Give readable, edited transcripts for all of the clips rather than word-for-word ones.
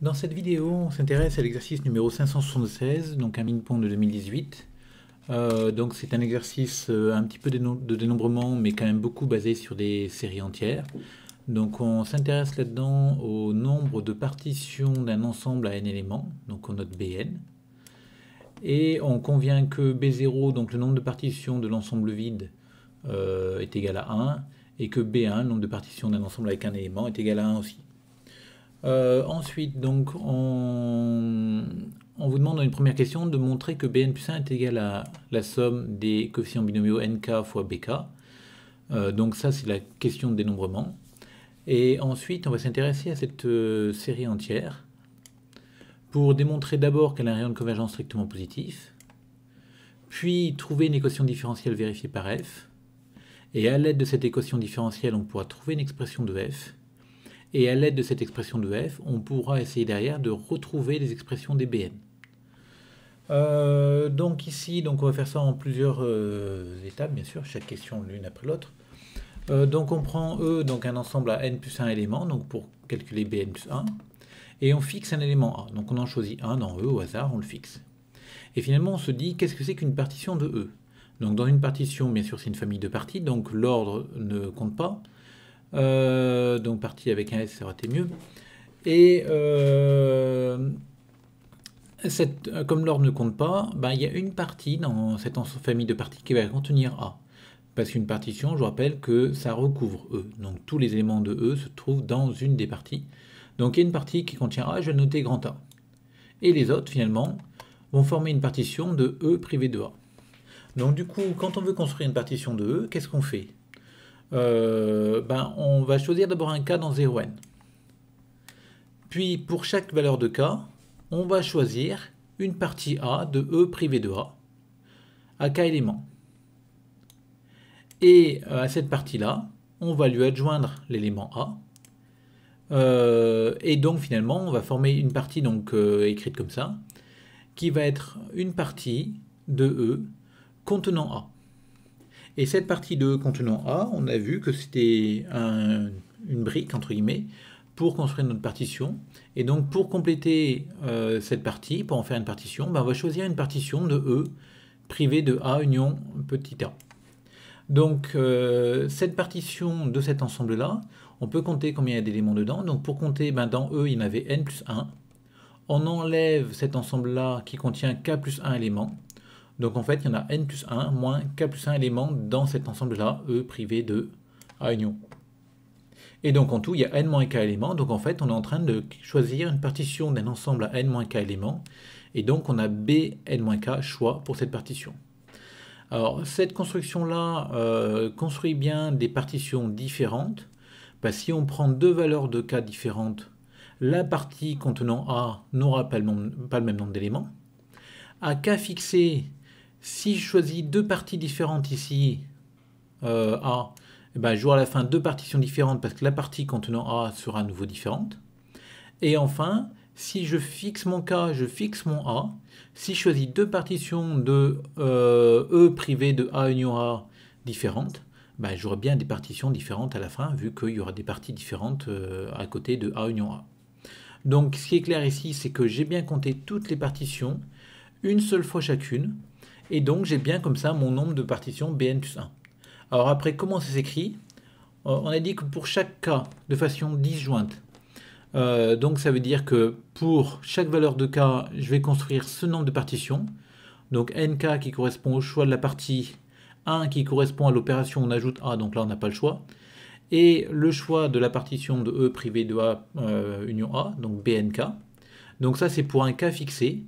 Dans cette vidéo, on s'intéresse à l'exercice numéro 576, donc un Ming-Pong de 2018. Donc c'est un exercice un petit peu de dénombrement, mais quand même beaucoup basé sur des séries entières. Donc on s'intéresse là-dedans au nombre de partitions d'un ensemble à n éléments, donc on note Bn. Et on convient que B0, donc le nombre de partitions de l'ensemble vide, est égal à 1, et que B1, le nombre de partitions d'un ensemble avec un élément, est égal à 1 aussi. Ensuite, donc, on vous demande dans une première question de montrer que Bn plus 1 est égal à la somme des coefficients binomiaux nk fois bk. Donc ça, c'est la question de dénombrement. Et ensuite, on va s'intéresser à cette série entière pour démontrer d'abord qu'elle a un rayon de convergence strictement positif, puis trouver une équation différentielle vérifiée par f. Et à l'aide de cette équation différentielle, on pourra trouver une expression de f. Et à l'aide de cette expression de f, on pourra essayer derrière de retrouver les expressions des Bn. Donc ici, donc on va faire ça en plusieurs étapes, bien sûr, chaque question l'une après l'autre. Donc on prend E, donc un ensemble à n plus 1 éléments, donc pour calculer Bn plus 1, et on fixe un élément A. Donc on en choisit un dans E au hasard, on le fixe. Et finalement on se dit, qu'est-ce que c'est qu'une partition de E? Donc dans une partition, bien sûr, c'est une famille de parties, donc l'ordre ne compte pas. Donc partie avec un S, ça aurait été mieux. Et comme l'ordre ne compte pas, il y a une partie dans cette famille de parties qui va contenir A. Parce qu'une partition, je vous rappelle que ça recouvre E. Donc tous les éléments de E se trouvent dans une des parties. Donc il y a une partie qui contient A, je vais le noter grand A. Et les autres, finalement, vont former une partition de E privé de A. Donc du coup, quand on veut construire une partition de E, qu'est-ce qu'on fait? On va choisir d'abord un K dans 0n. Puis pour chaque valeur de K, on va choisir une partie A de E privé de A à K éléments. Et à cette partie-là, on va lui adjoindre l'élément A. Et donc finalement, on va former une partie donc, écrite comme ça, qui va être une partie de E contenant A. Et cette partie de E contenant A, on a vu que c'était une brique, entre guillemets, pour construire notre partition. Et donc pour compléter cette partie, pour en faire une partition, on va choisir une partition de E privée de A union petit a. Donc cette partition de cet ensemble-là, on peut compter combien il y a d'éléments dedans. Donc pour compter, dans E, il y en avait n plus 1. On enlève cet ensemble-là qui contient k plus 1 éléments. Donc en fait, il y en a n plus 1 moins k plus 1 éléments dans cet ensemble-là, E privé de A union. Et donc en tout, il y a n moins k éléments. Donc en fait, on est en train de choisir une partition d'un ensemble à n moins k éléments. Et donc on a b n moins k choix pour cette partition. Alors cette construction-là construit bien des partitions différentes. Si on prend deux valeurs de k différentes, la partie contenant A n'aura pas le même nombre d'éléments. À k fixé, si je choisis deux parties différentes ici, A, j'aurai à la fin deux partitions différentes parce que la partie contenant A sera à nouveau différente. Et enfin, si je fixe mon K, je fixe mon A. Si je choisis deux partitions de E privé de A union A différentes, j'aurai bien des partitions différentes à la fin, vu qu'il y aura des parties différentes à côté de A union A. Donc ce qui est clair ici, c'est que j'ai bien compté toutes les partitions, une seule fois chacune, et donc j'ai bien comme ça mon nombre de partitions Bn plus 1. Alors après, comment ça s'écrit? On a dit que pour chaque K, de façon disjointe, donc ça veut dire que pour chaque valeur de K, je vais construire ce nombre de partitions. Donc nk qui correspond au choix de la partie, 1 qui correspond à l'opération on ajoute A, donc là on n'a pas le choix. Et le choix de la partition de E privé de A union A, donc bnk. Donc ça c'est pour un K fixé.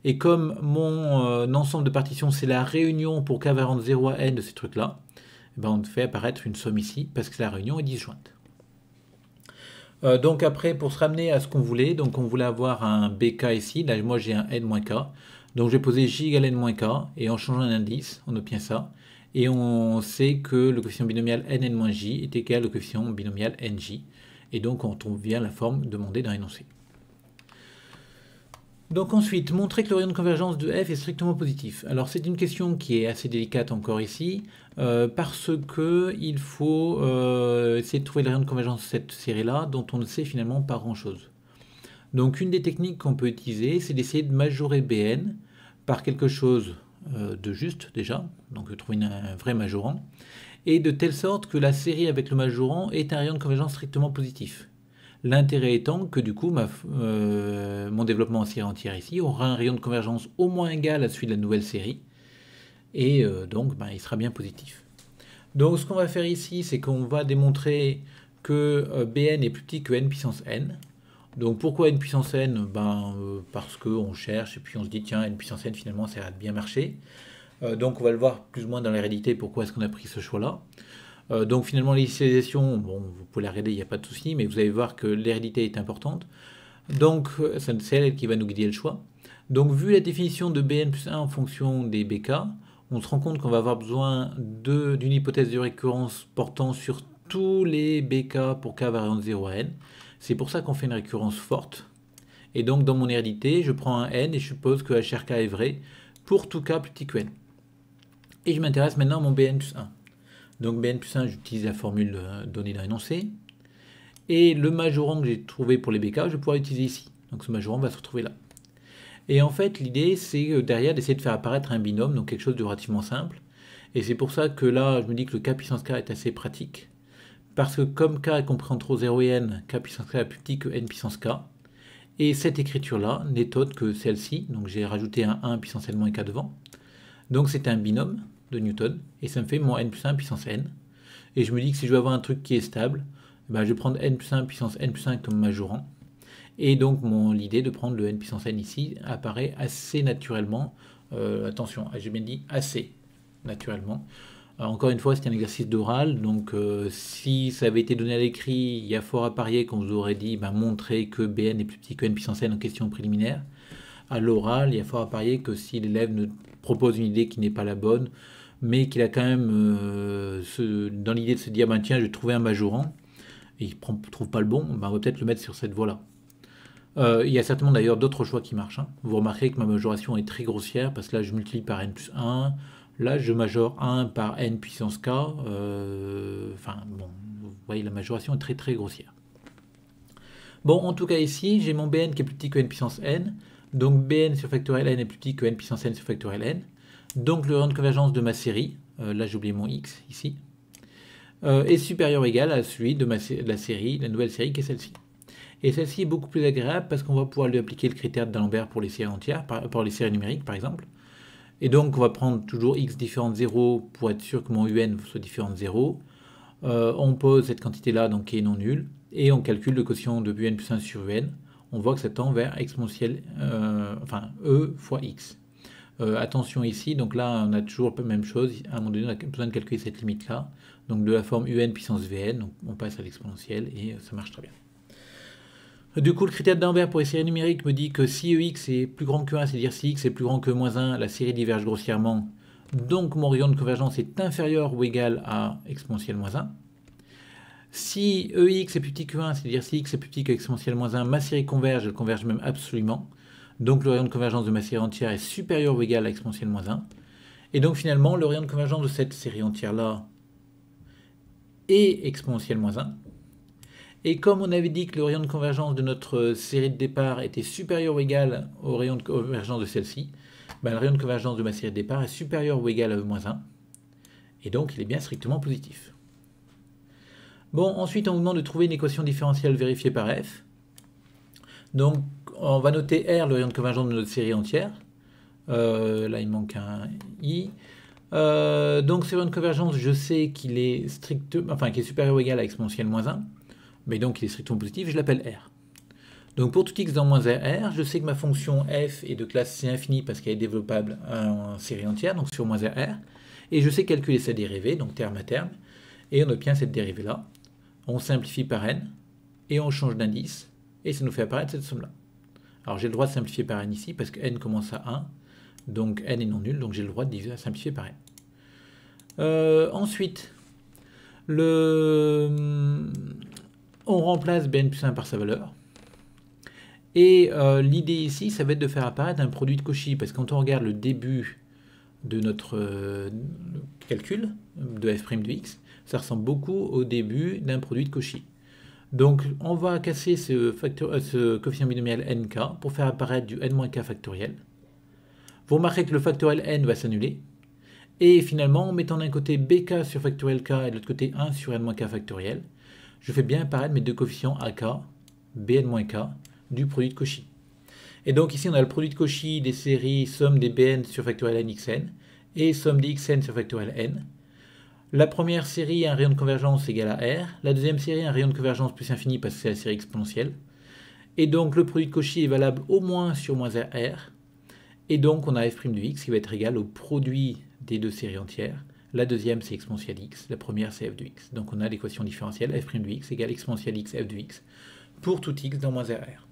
Et comme mon ensemble de partitions c'est la réunion pour K valant de 0 à n de ces trucs-là, on fait apparaître une somme ici parce que la réunion est disjointe. Donc après, pour se ramener à ce qu'on voulait, donc on voulait avoir un bk ici, là moi j'ai un n-k, donc je vais poser j égale n-k, et en changeant un indice, on obtient ça, et on sait que le coefficient binomial nn-j est égal au coefficient binomial nj, et donc on trouve bien la forme demandée dans l'énoncé. Donc ensuite, montrer que le rayon de convergence de f est strictement positif. Alors c'est une question qui est assez délicate encore ici, parce que il faut essayer de trouver le rayon de convergence de cette série-là, dont on ne sait finalement pas grand-chose. Donc une des techniques qu'on peut utiliser, c'est d'essayer de majorer Bn par quelque chose de juste déjà, donc trouver un vrai majorant, et de telle sorte que la série avec le majorant est un rayon de convergence strictement positif. L'intérêt étant que du coup, mon développement en série entière ici aura un rayon de convergence au moins égal à celui de la nouvelle série, et donc il sera bien positif. Donc ce qu'on va faire ici, c'est qu'on va démontrer que Bn est plus petit que n puissance n. Donc pourquoi n puissance n? Parce qu'on cherche et puis on se dit tiens, n puissance n finalement ça a bien marché. Donc on va le voir plus ou moins dans l'hérédité pourquoi est-ce qu'on a pris ce choix-là. Donc finalement l'initialisation, bon, vous pouvez la regarder, il n'y a pas de souci, mais vous allez voir que l'hérédité est importante. Donc c'est elle qui va nous guider le choix. Donc vu la définition de Bn plus 1 en fonction des BK, on se rend compte qu'on va avoir besoin d'une hypothèse de récurrence portant sur tous les BK pour k variant de 0 à n. C'est pour ça qu'on fait une récurrence forte. Et donc dans mon hérédité, je prends un n et je suppose que HRK est vrai pour tout k plus petit que n. Et je m'intéresse maintenant à mon Bn plus 1. Donc Bn plus 1, j'utilise la formule donnée dans l'énoncé. Et le majorant que j'ai trouvé pour les BK, je vais pouvoir l'utiliser ici. Donc ce majorant va se retrouver là. Et en fait, l'idée, c'est derrière d'essayer de faire apparaître un binôme, donc quelque chose de relativement simple. Et c'est pour ça que là, je me dis que le k puissance k est assez pratique. Parce que comme k est compris entre 0 et n, k puissance k est plus petit que n puissance k. Et cette écriture-là n'est autre que celle-ci. Donc j'ai rajouté un 1 puissance n moins k devant. Donc c'est un binôme de Newton. Et ça me fait mon n plus 1 puissance n. Et je me dis que si je veux avoir un truc qui est stable, je vais prendre n plus 1 puissance n plus 1 comme majorant. Et donc l'idée de prendre le n puissance n ici apparaît assez naturellement. Attention, j'ai bien dit assez naturellement. Encore une fois, c'est un exercice d'oral, donc si ça avait été donné à l'écrit, il y a fort à parier qu'on vous aurait dit montrer que Bn est plus petit que n puissance n en question préliminaire. À l'oral, il y a fort à parier que si l'élève ne propose une idée qui n'est pas la bonne, mais qu'il a quand même dans l'idée de se dire tiens, je vais trouver un majorant, et il ne trouve pas le bon, on va peut-être le mettre sur cette voie-là. Il y a certainement d'ailleurs d'autres choix qui marchent. Vous remarquerez que ma majoration est très grossière, parce que là je multiplie par n plus 1, là je majore 1 par n puissance k, vous voyez la majoration est très très grossière. Bon, en tout cas ici, j'ai mon Bn qui est plus petit que n puissance n, donc Bn sur factoriel n est plus petit que n puissance n sur factoriel n, donc le rayon de convergence de ma série, là j'ai oublié mon x ici, est supérieur ou égal à celui de la série, la nouvelle série qui est celle-ci. Et celle-ci est beaucoup plus agréable parce qu'on va pouvoir lui appliquer le critère d'Alembert pour les séries entières, pour les séries numériques par exemple. Et donc on va prendre toujours x différent de 0 pour être sûr que mon un soit différent de 0. On pose cette quantité-là donc qui est non nulle, et on calcule le quotient de un plus 1 sur un. On voit que ça tend vers exponentielle, e fois x. Attention ici, donc là on a toujours la même chose, à un moment donné on a besoin de calculer cette limite-là, donc de la forme un puissance vn, donc on passe à l'exponentielle et ça marche très bien. Du coup, le critère d'Alembert pour les séries numériques me dit que si EX est plus grand que 1, c'est-à-dire si X est plus grand que moins 1, la série diverge grossièrement, donc mon rayon de convergence est inférieur ou égal à exponentielle moins 1. Si EX est plus petit que 1, c'est-à-dire si X est plus petit que exponentielle moins 1, ma série converge, elle converge même absolument. Donc le rayon de convergence de ma série entière est supérieur ou égal à exponentielle moins 1. Et donc finalement, le rayon de convergence de cette série entière-là est exponentielle moins 1. Et comme on avait dit que le rayon de convergence de notre série de départ était supérieur ou égal au rayon de convergence de celle-ci, le rayon de convergence de ma série de départ est supérieur ou égal à E-1. Et donc il est bien strictement positif. Bon, ensuite on nous demande de trouver une équation différentielle vérifiée par f. Donc on va noter R, le rayon de convergence de notre série entière. Là il manque un I. Donc ce rayon de convergence, je sais qu'il est qu'il est supérieur ou égal à exponentielle moins 1. Mais donc il est strictement positif, je l'appelle R. Donc pour tout x dans moins R, je sais que ma fonction f est de classe C infini parce qu'elle est développable en série entière, donc sur moins R. Et je sais calculer sa dérivée, donc terme à terme, et on obtient cette dérivée-là. On simplifie par n, et on change d'indice, et ça nous fait apparaître cette somme-là. Alors j'ai le droit de simplifier par n ici, parce que n commence à 1, donc n est non nul, donc j'ai le droit de simplifier par n. Ensuite, on remplace Bn plus 1 par sa valeur. Et l'idée ici, ça va être de faire apparaître un produit de Cauchy, parce que quand on regarde le début de notre calcul de f' de x, ça ressemble beaucoup au début d'un produit de Cauchy. Donc on va casser ce coefficient binomial nk pour faire apparaître du n-k factoriel. Vous remarquez que le factoriel n va s'annuler. Et finalement, en mettant d'un côté bk sur factoriel k et de l'autre côté 1 sur n-k factoriel, je fais bien apparaître mes deux coefficients ak, bn-k, du produit de Cauchy. Et donc ici, on a le produit de Cauchy des séries somme des bn sur factoriel n xn et somme des xn sur factoriel n. La première série a un rayon de convergence égal à R. La deuxième série a un rayon de convergence plus infini parce que c'est la série exponentielle. Et donc le produit de Cauchy est valable au moins sur moins R. Et donc on a f' de x qui va être égal au produit des deux séries entières. La deuxième c'est exponentielle x, la première c'est f de x. Donc on a l'équation différentielle f' de x égale exponentielle x f de x pour tout x dans moins R.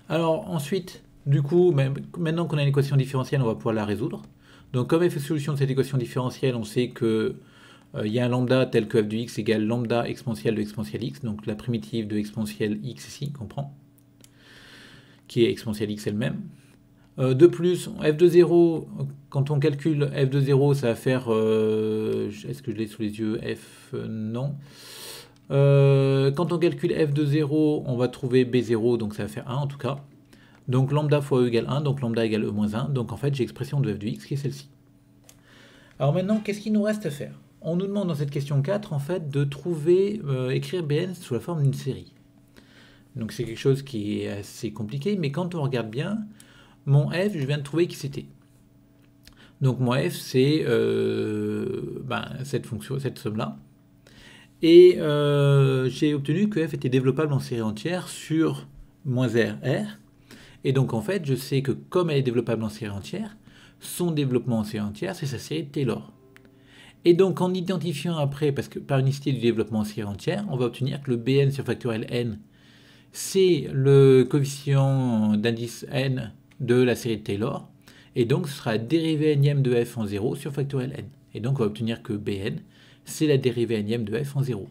Alors ensuite, du coup, maintenant qu'on a une équation différentielle, on va pouvoir la résoudre. Donc comme f est solution de cette équation différentielle, on sait que il y a un lambda tel que f de x égale lambda exponentielle de exponentielle x, donc la primitive de exponentielle x ici, qu'on prend, qui est exponentielle x elle-même. De plus, f de 0, quand on calcule f de 0, ça va faire... Est-ce que je l'ai sous les yeux? F, non. Quand on calcule f de 0, on va trouver b0, donc ça va faire 1 en tout cas. Donc lambda fois e égale 1, donc lambda égale e moins 1. Donc en fait, j'ai l'expression de f de x qui est celle-ci. Alors maintenant, qu'est-ce qu'il nous reste à faire? On nous demande dans cette question 4, en fait, de trouver, écrire Bn sous la forme d'une série. Donc c'est quelque chose qui est assez compliqué, mais quand on regarde bien, mon f, je viens de trouver qui c'était. Donc mon f, c'est cette fonction, cette somme-là. Et j'ai obtenu que f était développable en série entière sur moins R. Et donc en fait, je sais que comme elle est développable en série entière, son développement en série entière, c'est sa série de Taylor. Et donc en identifiant après, parce que par unicité du développement en série entière, on va obtenir que le Bn sur factoriel n, c'est le coefficient d'indice n de la série de Taylor. Et donc ce sera la dérivée énième de f en 0 sur factoriel n. Et donc on va obtenir que Bn, c'est la dérivée énième de f en 0.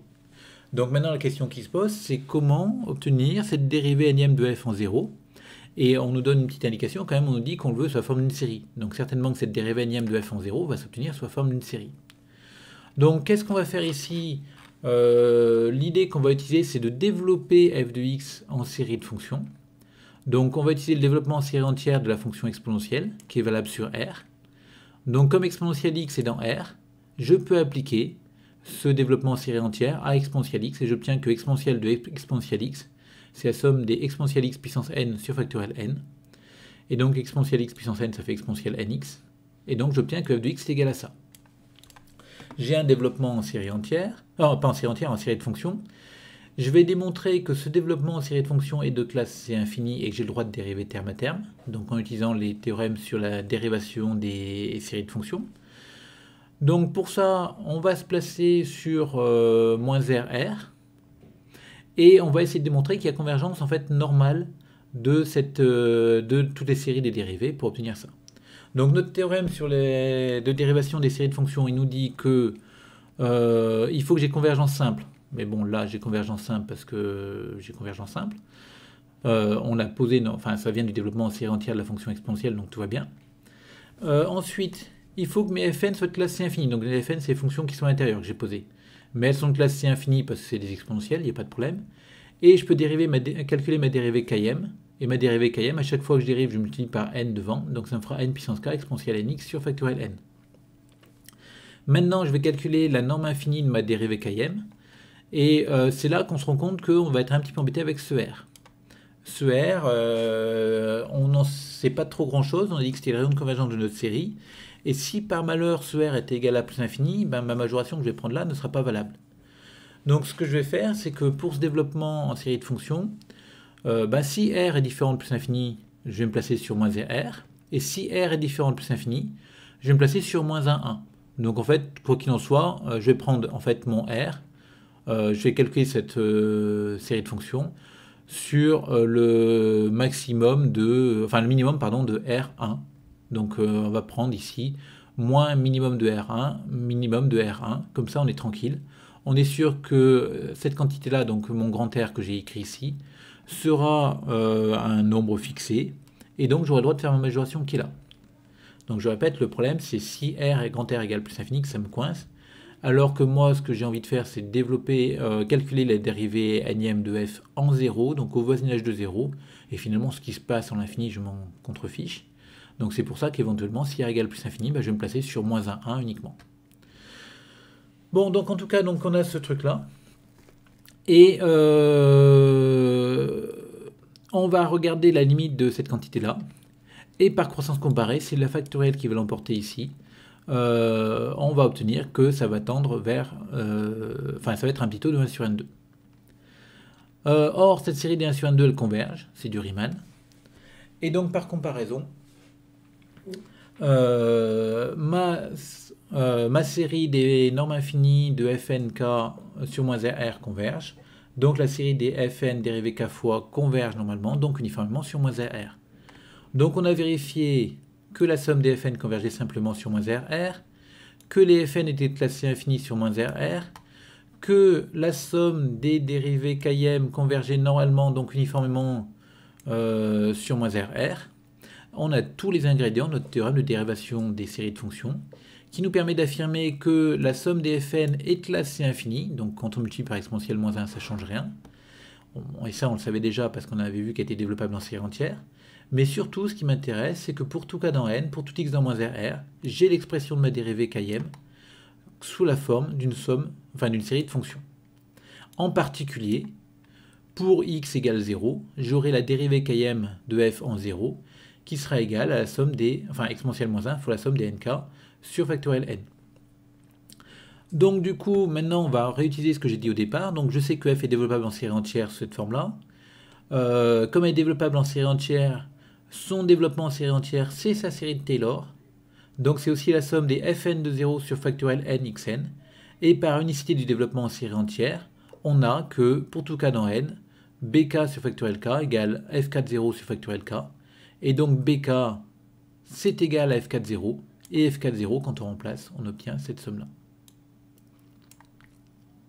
Donc maintenant la question qui se pose, c'est comment obtenir cette dérivée énième de f en 0. Et on nous donne une petite indication, quand même on nous dit qu'on le veut sous la forme d'une série. Donc certainement que cette dérivée énième de f en 0 va s'obtenir sous la forme d'une série. Donc qu'est-ce qu'on va faire ici? L'idée qu'on va utiliser, c'est de développer f de x en série de fonctions. Donc on va utiliser le développement en série entière de la fonction exponentielle, qui est valable sur R. Donc comme exponentielle x est dans R, je peux appliquer ce développement en série entière à exponentielle x, et j'obtiens que exponentielle de exponentielle x, c'est la somme des exponentielle x puissance n sur factoriel n. Et donc exponentielle x puissance n, ça fait exponentielle nx. Et donc j'obtiens que f de x est égal à ça. J'ai un développement en série entière, pas en série entière, en série de fonctions. Je vais démontrer que ce développement en série de fonctions est de classe C infini et que j'ai le droit de dériver terme à terme, donc en utilisant les théorèmes sur la dérivation des séries de fonctions. Donc pour ça, on va se placer sur moins RR, et on va essayer de démontrer qu'il y a convergence en fait normale de toutes les séries des dérivées pour obtenir ça. Donc notre théorème de dérivation des séries de fonctions, il nous dit que il faut que j'ai convergence simple. Mais bon, là j'ai convergence simple parce que j'ai convergence simple. On l'a posé, enfin ça vient du développement en série entière de la fonction exponentielle, donc tout va bien. Ensuite, il faut que mes fn soient de classe C infinie. Donc les fn, c'est les fonctions qui sont à l'intérieur que j'ai posées. Mais elles sont de classe C infinie parce que c'est des exponentielles, il n'y a pas de problème. Et je peux calculer ma dérivée km. Et ma dérivée km, à chaque fois que je dérive, je multiplie par n devant. Donc ça me fera n puissance k exponentielle nx sur factoriel n. Maintenant, je vais calculer la norme infinie de ma dérivée km. Et c'est là qu'on se rend compte qu'on va être un petit peu embêté avec ce R. Ce R, on n'en sait pas trop grand chose. On a dit que c'était le rayon de convergence de notre série. Et si par malheur ce R est égal à plus infini, ben, ma majoration que je vais prendre là ne sera pas valable. Donc ce que je vais faire, c'est que pour ce développement en série de fonctions, si R est différent de plus infini, je vais me placer sur moins R. Et si R est différent de plus infini, je vais me placer sur moins 1. Donc en fait, quoi qu'il en soit, je vais prendre en fait mon R. Je vais calculer cette série de fonctions sur le minimum de R1. Donc on va prendre ici moins minimum de R1, minimum de R1, comme ça on est tranquille. On est sûr que cette quantité-là, donc mon grand R que j'ai écrit ici, sera un nombre fixé, et donc j'aurai le droit de faire ma majoration qui est là. Donc je répète, le problème c'est si R et grand R égale plus infini que ça me coince. alors que moi, ce que j'ai envie de faire, c'est développer, calculer la dérivée énième de f en 0, donc au voisinage de 0, et finalement, ce qui se passe en l'infini, je m'en contrefiche. Donc c'est pour ça qu'éventuellement, si r égale plus infini, bah, je vais me placer sur moins 1, 1 uniquement. Bon, donc en tout cas, donc on a ce truc-là. Et on va regarder la limite de cette quantité-là. Et par croissance comparée, c'est la factorielle qui va l'emporter ici. On va obtenir que ça va tendre vers... Enfin, ça va être un petit taux de 1 sur n2. Or, cette série des 1 sur n2, elle converge. C'est du Riemann. Et donc, par comparaison, ma série des normes infinies de fnk sur moins r converge. Donc, la série des fn dérivées k fois converge normalement, donc uniformément sur moins r. Donc, on a vérifié que la somme des fn convergeait simplement sur moins r, que les fn étaient classés infinis sur moins r, que la somme des dérivées km convergeait normalement, donc uniformément sur moins r. On a tous les ingrédients de notre théorème de dérivation des séries de fonctions, qui nous permet d'affirmer que la somme des fn est classée infinie, donc quand on multiplie par exponentielle moins 1, ça ne change rien. Et ça, on le savait déjà parce qu'on avait vu qu'elle était développable en série entière. Mais surtout, ce qui m'intéresse, c'est que pour tout k dans n, pour tout x dans moins r, j'ai l'expression de ma dérivée km sous la forme d'une somme, enfin d'une série de fonctions. En particulier, pour x égale 0, j'aurai la dérivée km de f en 0, qui sera égale à la somme des, enfin exponentielle moins 1 fois la somme des nk sur factoriel n. Donc du coup, maintenant, on va réutiliser ce que j'ai dit au départ. Donc je sais que f est développable en série entière sous cette forme-là. Comme elle est développable en série entière, son développement en série entière, c'est sa série de Taylor. Donc c'est aussi la somme des fn de 0 sur factoriel n xn. Et par unicité du développement en série entière, on a que pour tout k dans n, bk sur factoriel k égale f4,0 sur factoriel k. Et donc bk, c'est égal à f4,0. Et f4,0, quand on remplace, on obtient cette somme-là.